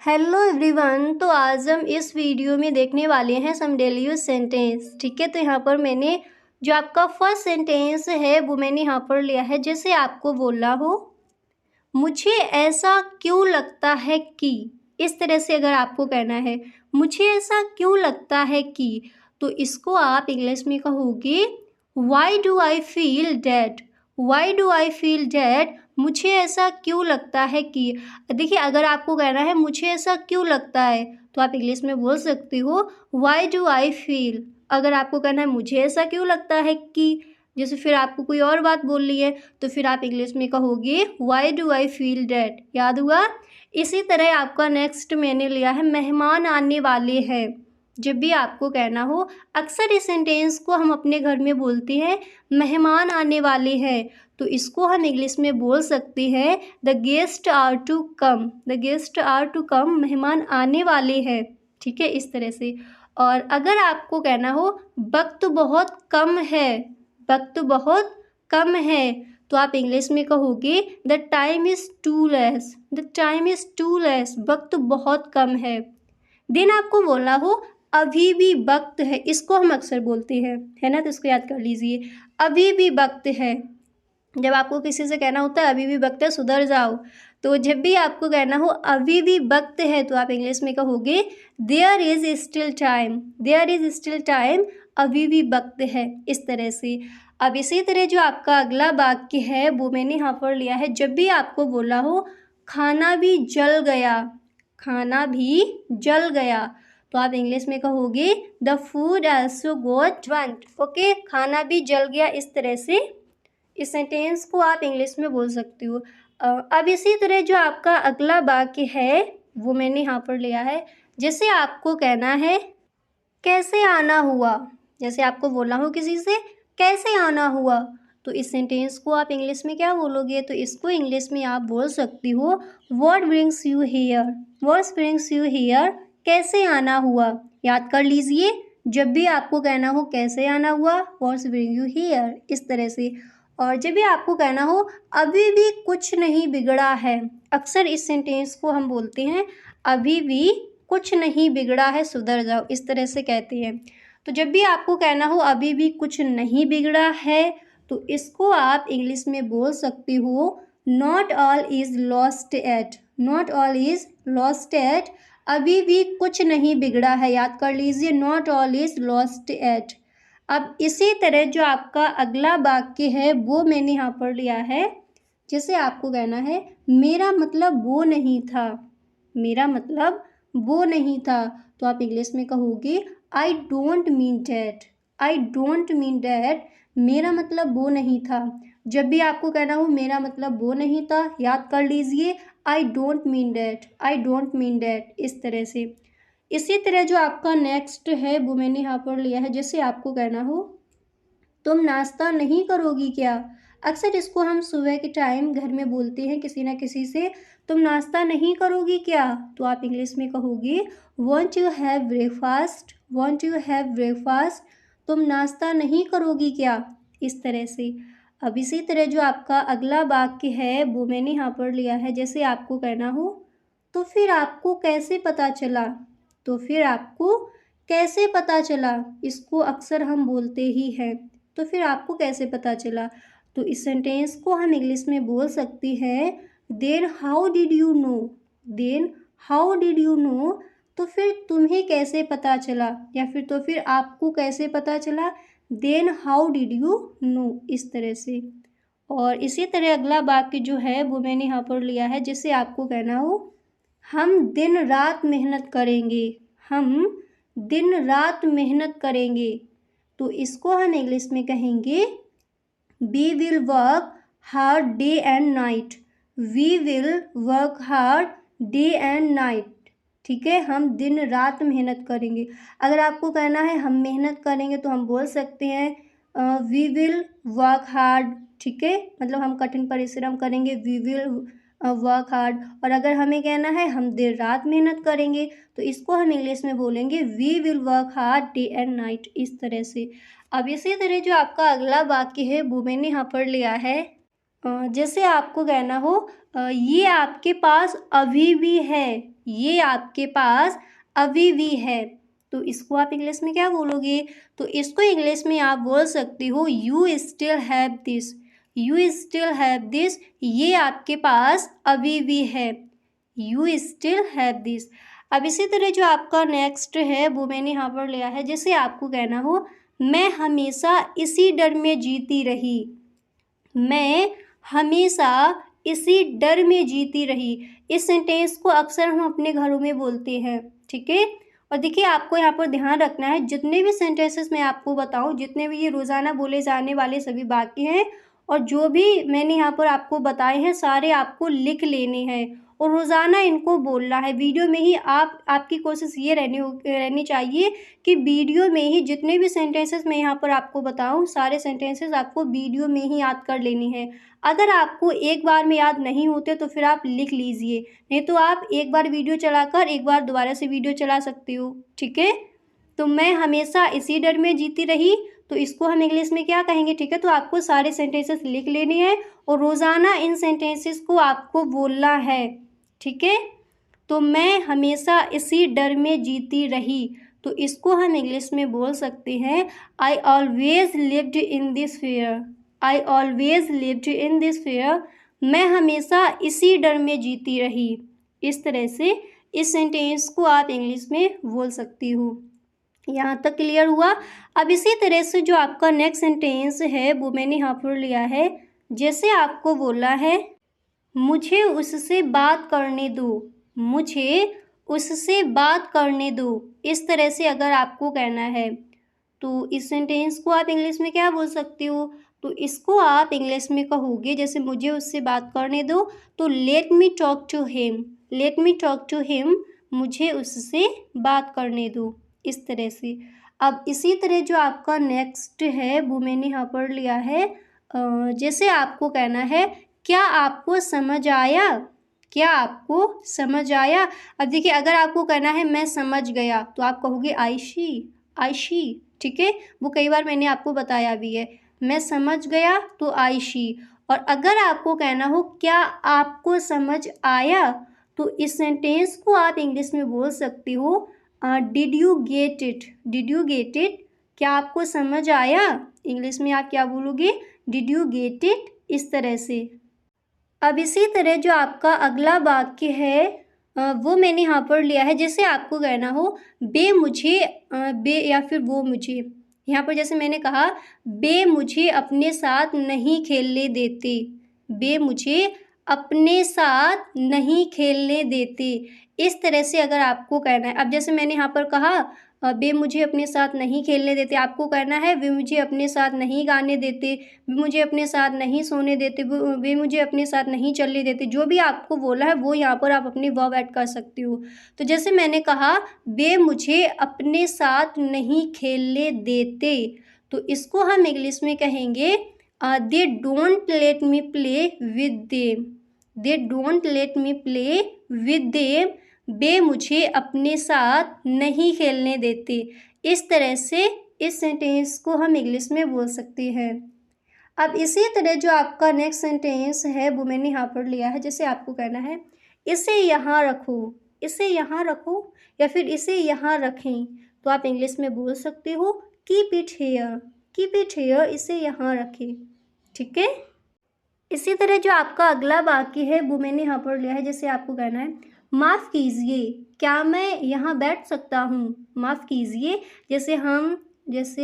Hello everyone. तो आज हम इस वीडियो में देखने वाले हैं सम डेली यूज सेंटेंस। ठीक है, तो यहाँ पर मैंने जो आपका फर्स्ट सेंटेंस है वो मैंने यहाँ पर लिया है। जैसे आपको बोलना हो मुझे ऐसा क्यों लगता है कि, इस तरह से अगर आपको कहना है मुझे ऐसा क्यों लगता है कि, तो इसको आप इंग्लिश में कहोगे why do I feel that. Why do I feel that, मुझे ऐसा क्यों लगता है कि। देखिए, अगर आपको कहना है मुझे ऐसा क्यों लगता है तो आप इंग्लिश में बोल सकते हो वाई डू आई फील। अगर आपको कहना है मुझे ऐसा क्यों लगता है कि, जैसे फिर आपको कोई और बात बोलनी है तो फिर आप इंग्लिश में कहोगे why do I feel that. याद हुआ। इसी तरह आपका नेक्स्ट मैंने लिया है मेहमान आने वाले हैं। जब भी आपको कहना हो, अक्सर इस सेंटेंस को हम अपने घर में बोलते हैं मेहमान आने वाले हैं, तो इसको हम इंग्लिश में बोल सकते हैं the guest are to come. The guest are to come, मेहमान आने वाले हैं। ठीक है, इस तरह से। और अगर आपको कहना हो वक्त बहुत कम है, वक्त बहुत कम है, तो आप इंग्लिश में कहोगे the time is too less. The time is too less, वक्त बहुत कम है। देन आपको बोलना हो अभी भी वक्त है, इसको हम अक्सर बोलते हैं, है ना, तो इसको याद कर लीजिए। अभी भी वक्त है। जब आपको किसी से कहना होता है अभी भी वक्त है सुधर जाओ, तो जब भी आपको कहना हो अभी भी वक्त है तो आप इंग्लिश में कहोगे there is still time. There is still time, अभी भी वक्त है, इस तरह से। अब इसी तरह जो आपका अगला वाक्य है वो मैंने यहाँ पर लिया है। जब भी आपको बोला हो खाना भी जल गया, खाना भी जल गया, तो आप इंग्लिश में कहोगे the food also got burned. Okay, खाना भी जल गया, इस तरह से इस सेंटेंस को आप इंग्लिश में बोल सकते हो। अब इसी तरह जो आपका अगला वाक्य है वो मैंने यहाँ पर लिया है। जैसे आपको कहना है कैसे आना हुआ, जैसे आपको बोलना हो किसी से कैसे आना हुआ, तो इस सेंटेंस को आप इंग्लिश में क्या बोलोगे, तो इसको इंग्लिश में आप बोल सकती हो what brings you here. What brings you here, कैसे आना हुआ। याद कर लीजिए, जब भी आपको कहना हो कैसे आना हुआ, व्हाट्स ब्रिंग यू हियर, इस तरह से। और जब भी आपको कहना हो अभी भी कुछ नहीं बिगड़ा है, अक्सर इस सेंटेंस को हम बोलते हैं अभी भी कुछ नहीं बिगड़ा है सुधर जाओ, इस तरह से कहते हैं। तो जब भी आपको कहना हो अभी भी कुछ नहीं बिगड़ा है, तो इसको आप इंग्लिश में बोल सकती हो not all is lost at. Not all is lost at, अभी भी कुछ नहीं बिगड़ा है। याद कर लीजिए, not all is lost at. अब इसी तरह जो आपका अगला वाक्य है वो मैंने यहाँ पर लिया है। जैसे आपको कहना है मेरा मतलब वो नहीं था, मेरा मतलब वो नहीं था, तो आप इंग्लिश में कहोगे I don't mean that. I don't mean that, मेरा मतलब वो नहीं था। जब भी आपको कहना हो मेरा मतलब वो नहीं था, याद कर लीजिए I don't mean that. I don't mean that, इस तरह से। इसी तरह जो आपका नेक्स्ट है वो मैंने यहाँ पर लिया है। जैसे आपको कहना हो तुम नाश्ता नहीं करोगी क्या। अक्सर इसको हम सुबह के टाइम घर में बोलते हैं किसी ना किसी से, तुम नाश्ता नहीं करोगी क्या, तो आप इंग्लिश में कहोगे want you have breakfast. Want you have breakfast, तुम नाश्ता नहीं करोगी क्या, इस तरह से। अब इसी तरह जो आपका अगला वाक्य है वो मैंने यहाँ पर लिया है। जैसे आपको कहना हो तो फिर आपको कैसे पता चला। तो फिर आपको कैसे पता चला, इसको अक्सर हम बोलते ही हैं। तो फिर आपको कैसे पता चला, तो इस सेंटेंस को हम इंग्लिश में बोल सकती हैं then how did you know. Then how did you know, तो फिर तुम्हें कैसे पता चला, या फिर तो फिर आपको कैसे पता चला, then how did you know, इस तरह से। और इसी तरह अगला वाक्य जो है वो मैंने यहाँ पर लिया है। जैसे आपको कहना हो हम दिन रात मेहनत करेंगे, हम दिन रात मेहनत करेंगे, तो इसको हम इंग्लिश में कहेंगे we will work hard day and night. We will work hard day and night. ठीक है, हम दिन रात मेहनत करेंगे। अगर आपको कहना है हम मेहनत करेंगे तो हम बोल सकते हैं वी विल वर्क हार्ड। ठीक है, मतलब हम कठिन परिश्रम करेंगे, वी विल वर्क हार्ड। और अगर हमें कहना है हम देर रात मेहनत करेंगे तो इसको हम इंग्लिश में बोलेंगे we will work hard day and night, इस तरह से। अब इसी तरह जो आपका अगला वाक्य है वो मैंने यहाँ पर लिया है। जैसे आपको कहना हो ये आपके पास अभी भी है। ये आपके पास अभी भी है। तो इसको आप इंग्लिश में क्या बोलोगे? तो इसको इंग्लिश में आप बोल सकते हो you still have this. You still have this, ये आपके पास अभी भी है। You still have this. अब इसी तरह जो आपका नेक्स्ट है वो मैंने यहाँ पर लिया है, जैसे आपको कहना हो मैं हमेशा इसी डर में जीती रही। मैं हमेशा इसी डर में जीती रही। इस सेंटेंस को अक्सर हम अपने घरों में बोलते हैं, ठीक है। और देखिए आपको यहाँ पर ध्यान रखना है, जितने भी सेंटेंसेस मैं आपको बताऊँ, जितने भी ये रोज़ाना बोले जाने वाले सभी वाक्य हैं और जो भी मैंने यहाँ पर आपको बताए हैं सारे आपको लिख लेने हैं और रोज़ाना इनको बोलना है। वीडियो में ही आपकी कोशिश ये रहनी चाहिए कि वीडियो में ही जितने भी सेंटेंसेस मैं यहाँ पर आपको बताऊँ सारे सेंटेंसेस आपको वीडियो में ही याद कर लेने हैं। अगर आपको एक बार में याद नहीं होते तो फिर आप लिख लीजिए, नहीं तो आप एक बार वीडियो चलाकर एक बार दोबारा से वीडियो चला सकते हो, ठीक है। तो मैं हमेशा इसी डर में जीती रही, तो इसको हम इंग्लिश में क्या कहेंगे, ठीक है। तो आपको सारे सेंटेंसेस लिख लेने हैं और रोज़ाना इन सेंटेंसेस को आपको बोलना है, ठीक है। तो मैं हमेशा इसी डर में जीती रही, तो इसको हम इंग्लिश में बोल सकते हैं I always lived in this fear. I always lived in this fear, मैं हमेशा इसी डर में जीती रही। इस तरह से इस सेंटेंस को आप इंग्लिश में बोल सकती हो। यहाँ तक क्लियर हुआ। अब इसी तरह से जो आपका नेक्स्ट सेंटेंस है वो मैंने यहाँ पर लिया है, जैसे आपको बोला है मुझे उससे बात करने दो। मुझे उससे बात करने दो। इस तरह से अगर आपको कहना है तो इस सेंटेंस को आप इंग्लिश में क्या बोल सकते हो? तो इसको आप इंग्लिश में कहोगे, जैसे मुझे उससे बात करने दो तो let me talk to him. Let me talk to him, मुझे उससे बात करने दो, इस तरह से। अब इसी तरह जो आपका नेक्स्ट है वो मैंने यहाँ पर लिया है, जैसे आपको कहना है क्या आपको समझ आया? क्या आपको समझ आया? अब देखिए अगर आपको कहना है मैं समझ गया तो आप कहोगे आई शी। आई शी, ठीक है। वो कई बार मैंने आपको बताया भी है, मैं समझ गया तो आई शी। और अगर आपको कहना हो क्या आपको समझ आया, तो इस सेंटेंस को आप इंग्लिश में बोल सकते हो did you get it. Did you get it, क्या आपको समझ आया? इंग्लिश में आप क्या बोलोगे? डिड यू गेट इट, इस तरह से। अब इसी तरह जो आपका अगला वाक्य है वो मैंने यहाँ पर लिया है, जैसे आपको कहना हो बे मुझे बे या फिर वो मुझे। यहाँ पर जैसे मैंने कहा बे मुझे अपने साथ नहीं खेलने देते। बे मुझे अपने साथ नहीं खेलने देते। इस तरह से अगर आपको कहना है, अब जैसे मैंने यहाँ पर कहा वे मुझे अपने साथ नहीं खेलने देते, आपको कहना है वे मुझे अपने साथ नहीं गाने देते, वे मुझे अपने साथ नहीं सोने देते, वे मुझे अपने साथ नहीं चलने देते। जो भी आपको बोला है वो यहाँ पर आप अपनी वर्ब ऐड कर सकती हो। तो जैसे मैंने कहा वे मुझे अपने साथ नहीं खेलने देते, तो इसको हम इंग्लिश में कहेंगे they don't let me play with them. They don't let me play with them, वे मुझे अपने साथ नहीं खेलने देते। इस तरह से इस सेंटेंस को हम इंग्लिश में बोल सकते हैं। अब इसी तरह जो आपका नेक्स्ट सेंटेंस है वो मैंने यहाँ पर लिया है, जैसे आपको कहना है इसे यहाँ रखो। इसे यहाँ रखो या फिर इसे यहाँ रखें, तो आप इंग्लिश में बोल सकते हो keep it here. Keep it here, इसे यहाँ रखें, ठीक है। इसी तरह जो आपका अगला वाक्य है वो मैंने यहाँ पर लिया है, जैसे आपको कहना है माफ़ कीजिए क्या मैं यहाँ बैठ सकता हूँ। माफ़ कीजिए, जैसे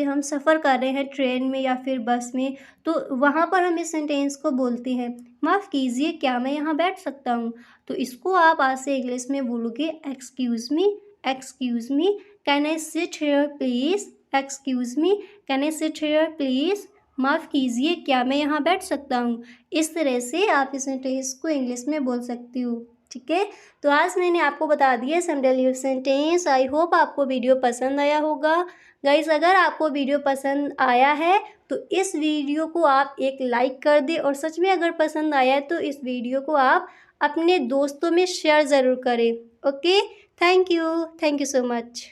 हम सफ़र कर रहे हैं ट्रेन में या फिर बस में, तो वहाँ पर हम इस सेंटेंस को बोलते हैं माफ़ कीजिए क्या मैं यहाँ बैठ सकता हूँ। तो इसको आप आज से इंग्लिश में बोलोगे excuse me. Excuse me, can I sit here please. Excuse me, can I sit here please. माफ़ कीजिए क्या मैं यहाँ बैठ सकता हूँ। इस तरह से आप इस सेंटेंस को इंग्लिश में बोल सकती हो, ठीक है। तो आज मैंने आपको बता दिया some daily use sentence. I hope आपको वीडियो पसंद आया होगा। गाइस अगर आपको वीडियो पसंद आया है तो इस वीडियो को आप एक लाइक कर दें, और सच में अगर पसंद आया है तो इस वीडियो को आप अपने दोस्तों में शेयर ज़रूर करें। Okay, thank you so much.